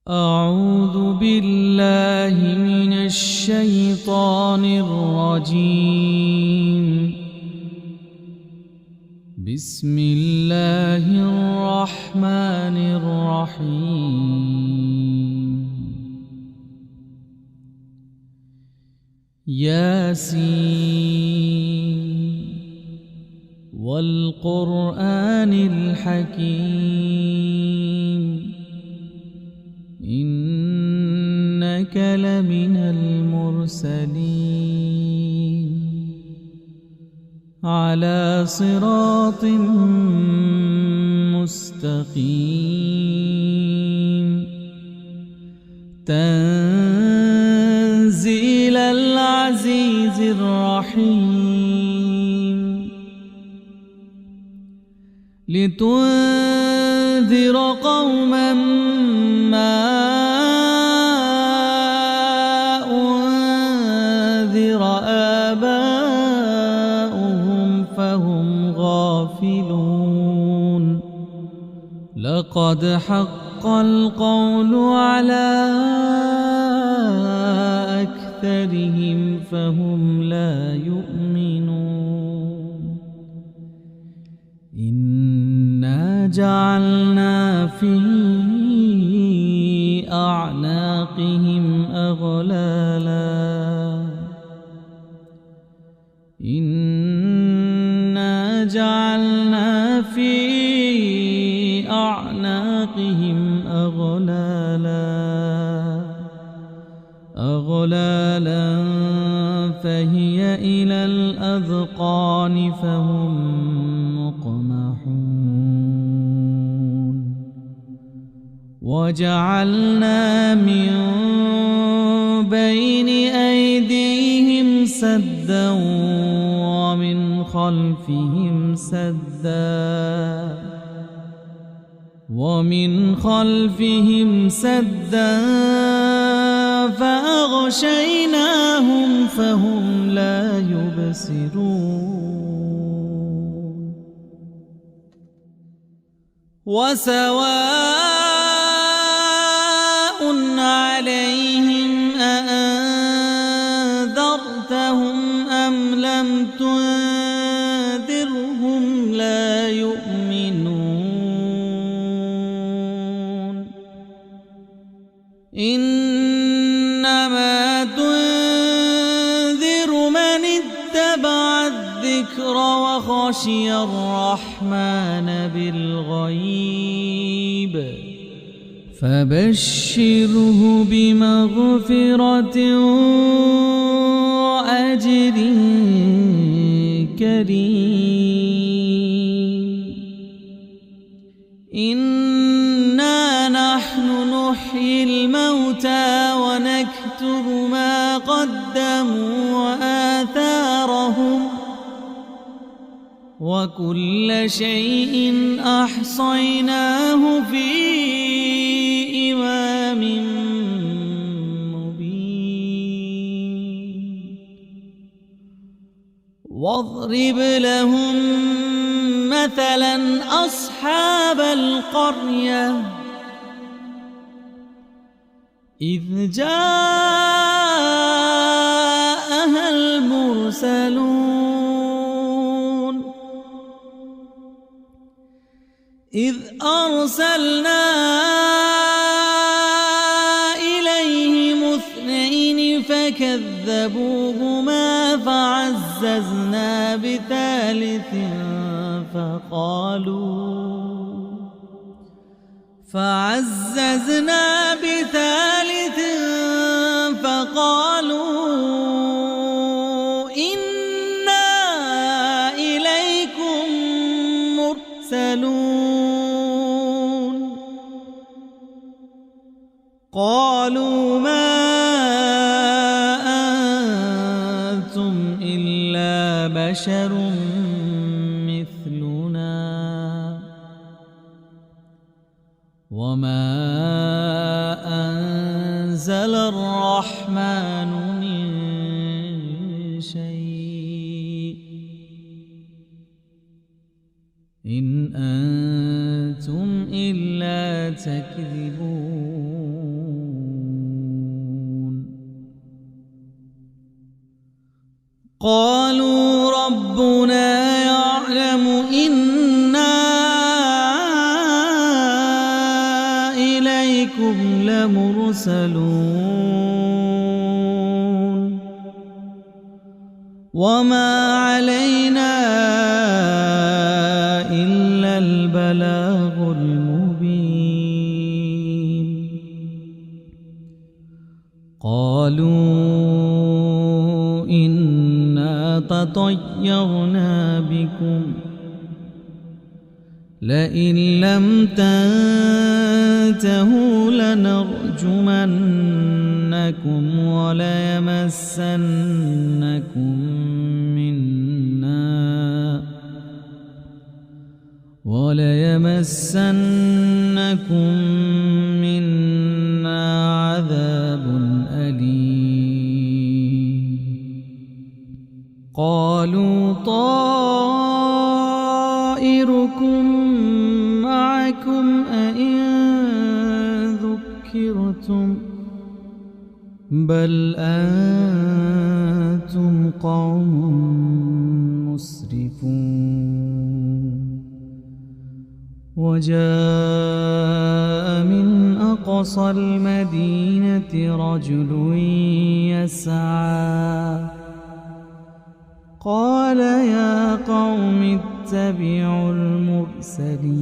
أعوذ بالله من الشيطان الرجيم. بسم الله الرحمن الرحيم. ياسين والقرآن الحكيم إنك لمن المرسلين على صراط مستقيم تنزيل العزيز الرحيم لتنذر قوما ما أنذر آباؤهم فهم غافلون لقد حق القول على أكثرهم فهم لا يؤمنون إنا جعلنا في أعناقهم أغلالا إنا جعلنا في أعناقهم أغلالا فهي إلى الأذقان فهم مقمحون وجعلنا من بين أيديهم سدا ومن خلفهم سدا فأغشيناهم فهم لا يبصرون وسواء عليهم أأنذرتهم أم لم تنذرهم لا يؤمنون إنما تنذر من اتبع الذكر وخشي الرحمن بالغيب فبشره بمغفرة وأجر كريم إنا نحن نحيي الموتى ونكتب ما قدموا وآثارهم وكل شيء أحصيناه في إمام مبين واضرب لهم مثلا أصحاب القرية إذ جاءها المرسلون إذ أرسلنا إليهم اثنين فكذبوهما فعززنا بثالث فقالوا إنا إليكم مرسلون قالوا ما أنتم إلا بشر مثلنا وما أنزل الرحمن من شيء إن أنتم إلا تكذبون قالوا ربنا يعلم إنا إليكم لمرسلون وما علينا إلا البلاغ المبين قالوا إنا تطيرنا بكم لئن لم تنتهوا لنرجمنكم وليمسنكم منا عذاب أليم قالوا طائركم معكم أئن ذكرتم بل أنتم قوم مسرفون وجاء من أقصى المدينة رجل يسعى قال يا قوم اتبعوا المرسلين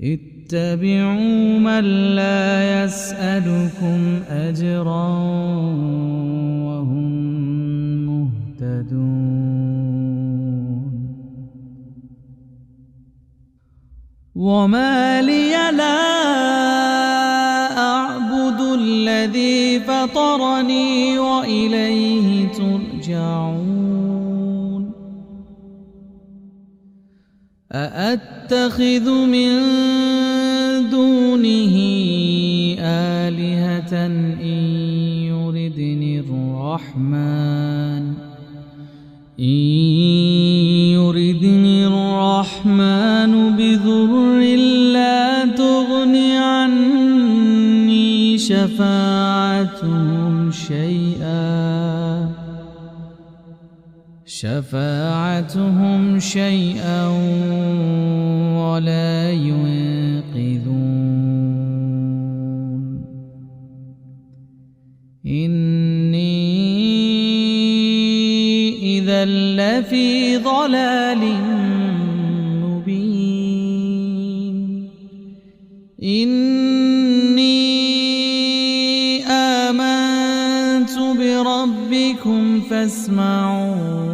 اتبعوا من لا يسألكم أجرا وهم مهتدون وما لي لا أعبد الذي فطرني وإليه ترجعون أأتخذ من دونه آلهة إن يردني الرحمن بضر لا تغن عني شفاعتهم شيئا ولا ينقذون إني إذا لفي ضلال مبين إني آمنت بربكم فاسمعون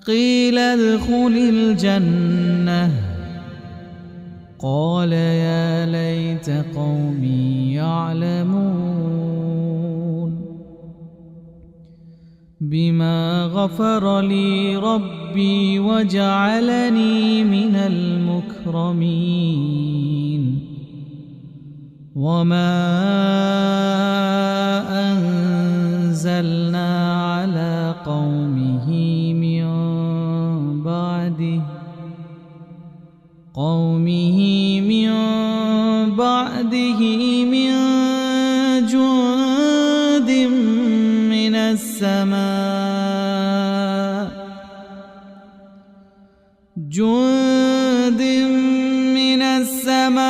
قيل ادخل الجنة قال يا ليت قومي يعلمون بما غفر لي ربي وجعلني من المكرمين وما أنزلنا على قومه من بعده من جند من السماء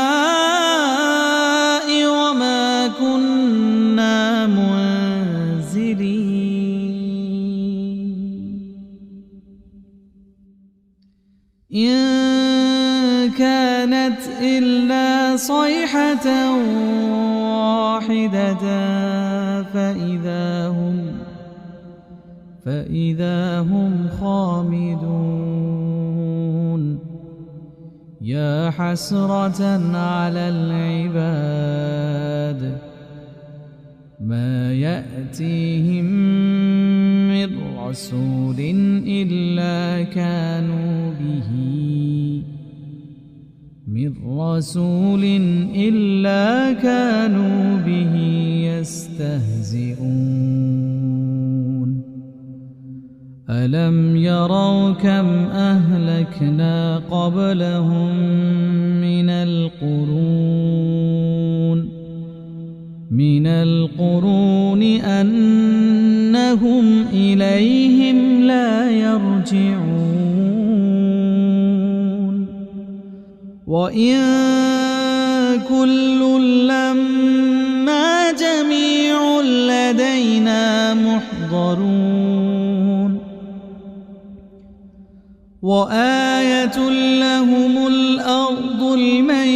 وما كنا منزلين إن كانت إلا صيحة واحدة فإذا هم خامدون يا حسرة على العباد ما يأتيهم من رسول إلا كانوا به يستهزئون ألم يروا كم أهلكنا قبلهم من القرون القرون أنهم إليهم لا يرجعون وإن كل لما جميع لدينا محضرون وآية لهم الأرض الميتة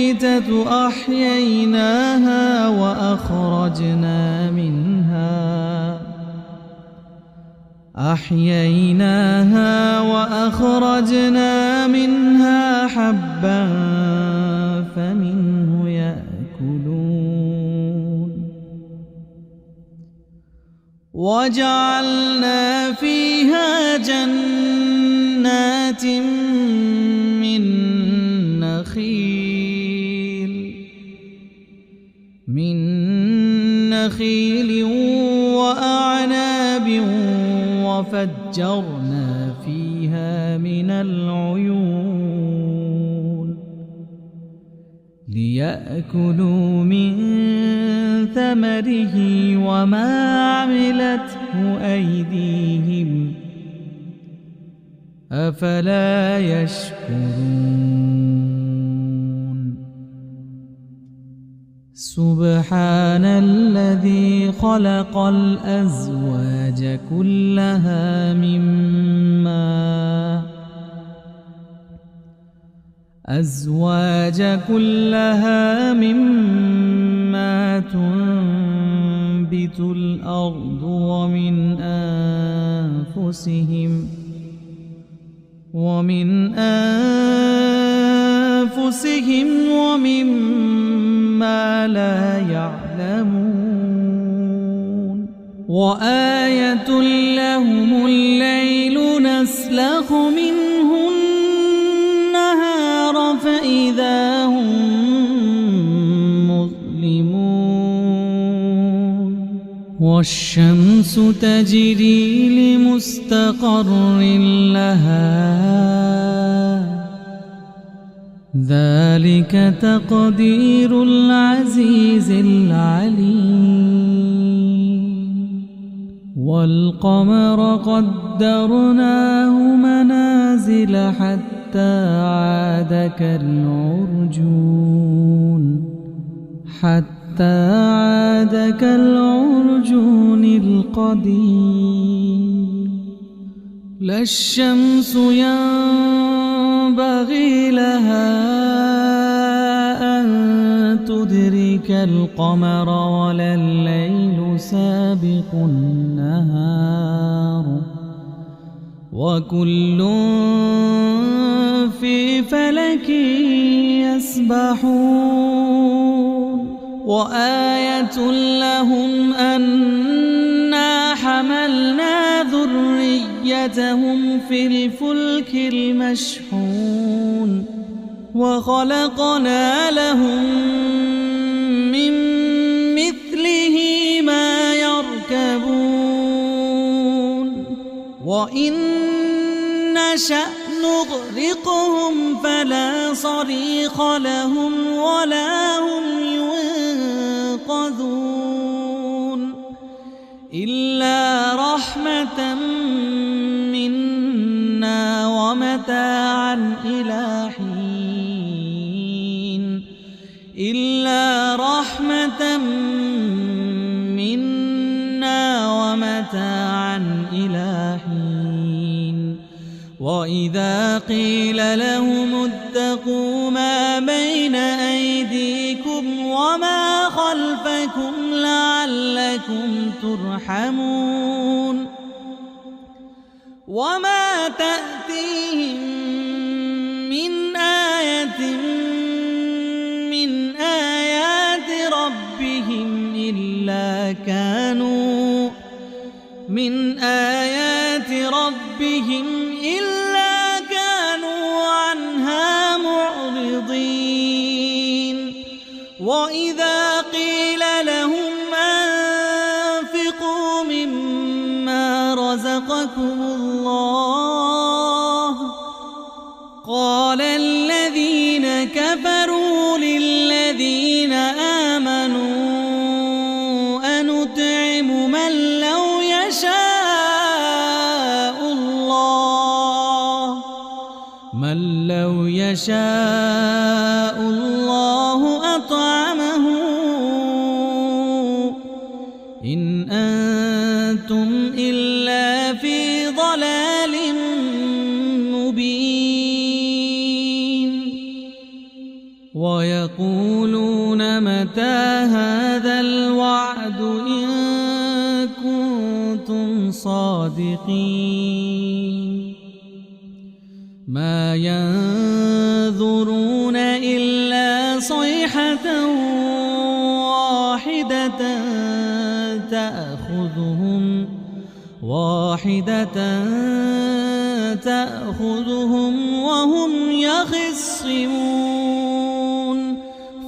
أحييناها وأخرجنا منها حبا فمنه يأكلون وجعلنا فيها جنات من نخيل وأعناب وفجرنا فيها من العيون ليأكلوا من ثمره وما عملته أيديهم أفلا يشكرون سبحان الذي خلق الأزواج كلها مما تنبت الأرض ومن أنفسهم ومما لا يعلمون وآية لهم الليل نسلخ منه النهار فإذا هم مظلمون والشمس تجري لمستقر لها ذلك تقدير العزيز العليم والقمر قدرناه منازل حتى عاد كالعرجون القديم لا الشمس ينبغي لها أن تدرك القمر ولا الليل سابق النهار وكل في فلك يسبحون وآية لهم أنا حملنا ذريتهم في الفلك المشحون وخلقنا لهم من مثله ما يركبون وإن نشأ نغرقهم فلا صريخ لهم ولا هم ينقذون إلا رحمة منا ومتاعا إلى حين وإذا قيل لهم اتقوا ما بين أيديكم وما خلفكم لعلكم ترحمون وما تأتيهم من آية من آيات ربهم إلا كانوا عنها معرضين وإذا قيل لهم أنفقوا مما رزقكم الله قال الذين كفروا للذين آمنوا يشاء الله أطعمه إن أنتم إلا في ضلال مبين ويقولون متى هذا الوعد إن كنتم صادقين ما ينظرون إلا صيحة تأخذهم وهم يخصمون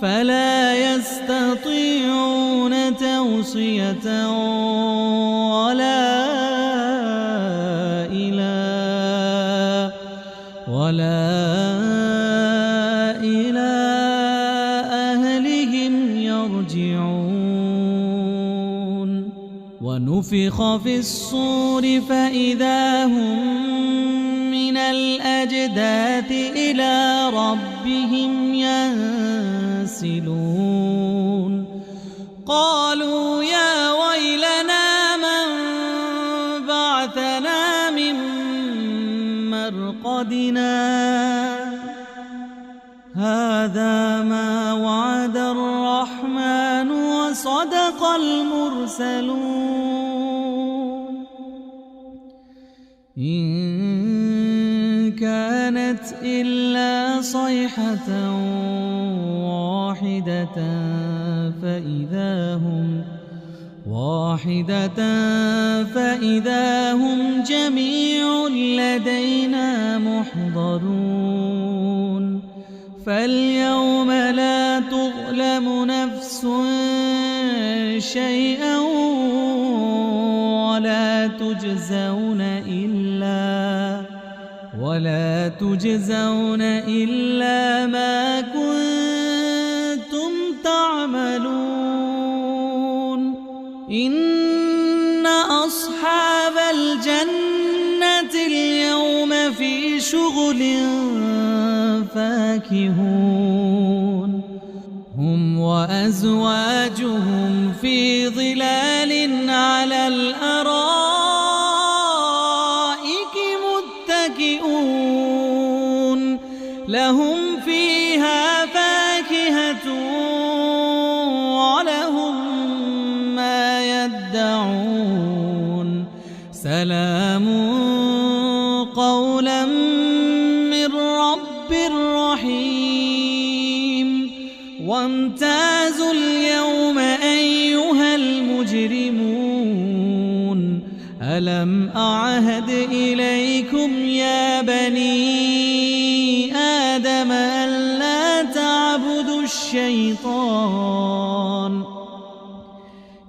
فلا يستطيعون توصية ولا إلى أهلهم يرجعون ونفخ في الصور فإذا هم من الأجداث إلى ربهم ينسلون قالوا يا ويلنا من بعثنا من مرقدنا هذا ما وعد الرحمن وصدق المرسلون إن كانت إلا صيحة فإذا هم جميع لدينا محضرون فاليوم لا تظلم نفس شيئا ولا تجزون إلا ما كنتم تعملون إن أصحاب الجنة اليوم في شغل فاكهون هم وأزواجهم في ظلال على الأرائك متكئون لهم فيها فاكهة ولهم ما يدعون سلام قولا من رب رحيم وامتازوا اليوم أيها المجرمون ألم أعهد إليكم يا بني آدم ألا تعبدوا الشيطان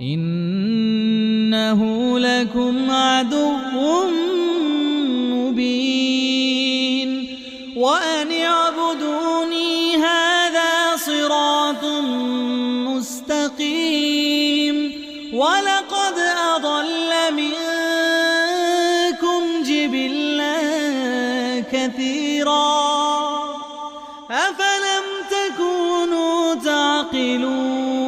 إنه لكم عدو مبين وأن اعبدوني هذا صراط مستقيم ولقد أضل منكم جبلا كثيرا أفلم تكونوا تعقلون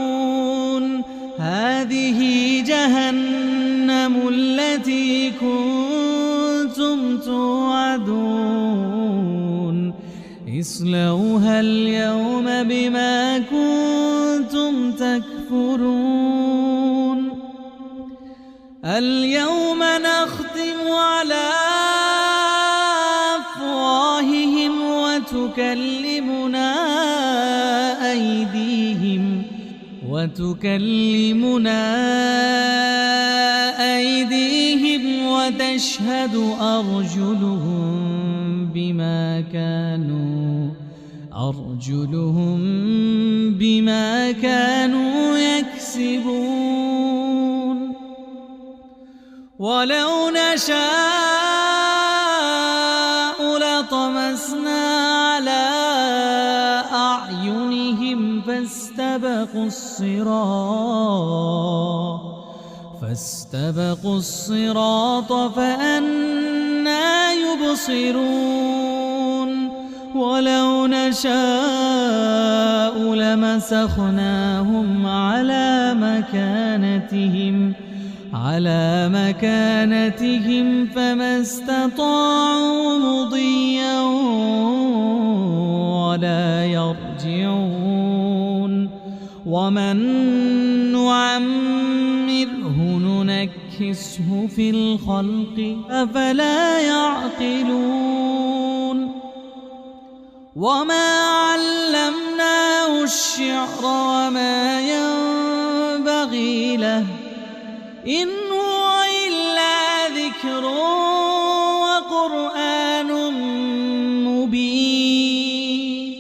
هذه جهنم التي كنتم توعدون اصلوها اليوم بما كنتم تكفرون اليوم نختم على أفواههم وتكلمنا أيديهم وتشهد أرجلهم بما كانوا يكسبون ولو نشاء لطمسنا على أعينهم فاستبقوا الصراط فأنى يبصرون ولو نشاء لمسخناهم على مكانتهم فما استطاعوا مضيا ولا يرجعون ومن نعمره ننكسه في الخلق أفلا يعقلون وما علمناه الشعر وما ينبغي له إن هو إلا ذكر وقرآن مبين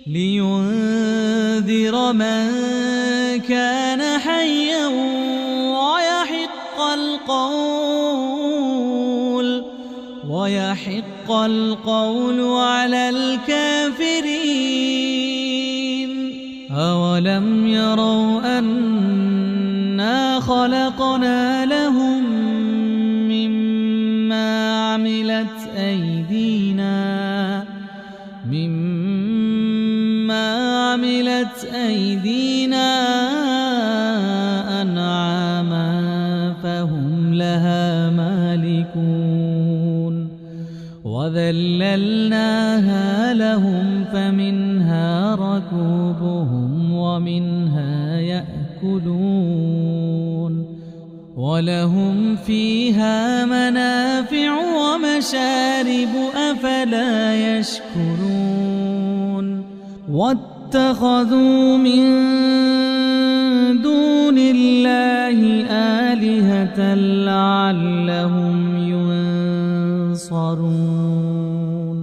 لينذر من كان حيا ويحق القول على الكافرين أولم يروا أنا خلقنا لهم مما عملت أيدينا أنعاما فهم لها مالكون وذللناها لهم فمنها ركوبهم ومنها يأكلون ولهم فيها منافع ومشارب أفلا يشكرون واتخذوا من دون الله آلهة لعلهم ينصرون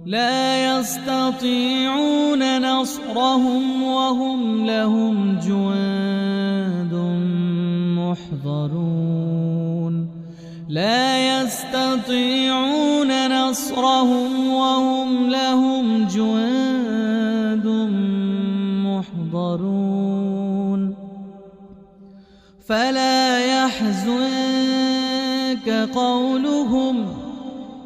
لا يستطيعون نصرهم وهم لهم جند محضرون لا يستطيعون نصرهم وهم لهم جند محضرون فلا يحزنك قولهم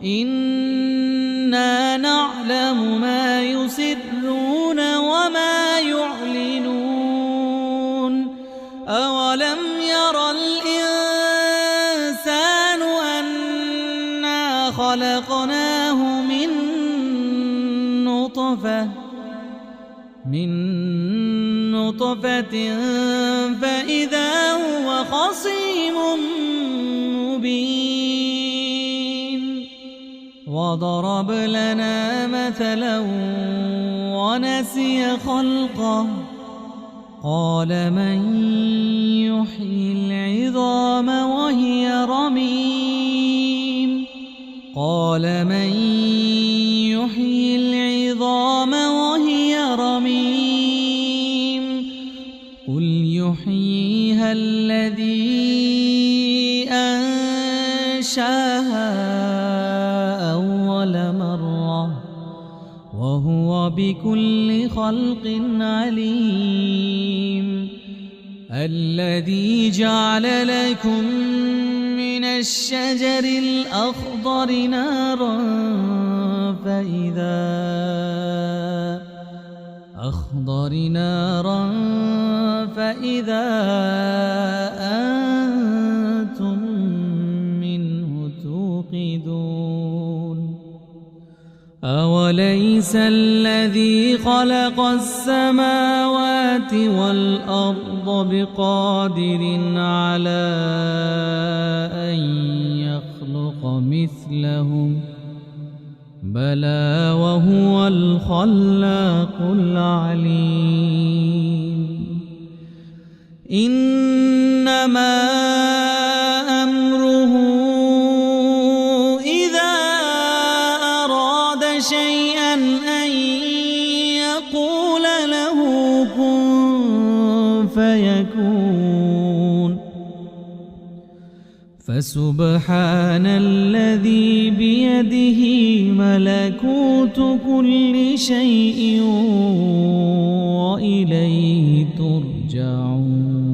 إنا نعلم ما يسرون وما يعلنون أولم ير الإنسان أنا خلقناه من نطفة فإذا هو خصيم مبين وضرب لنا مثلا ونسي خلقه قال من يحيي العظام وهي رميم قل يحييها الذي أنشاها أول مرة وهو بكل خلق عليم الذي جعل لكم من الشجر الأخضر نارا فإذا أنتم منه توقدون أوليس الذي خلق السماوات والأرض بقادر على أن يخلق مثلهم بلى وهو الخلاق العليم إنما أمره إذا أراد شيئا أن يقول له كن فيكون فسبحان الذي بيده ملكوت كل شيء وإليه ترجعون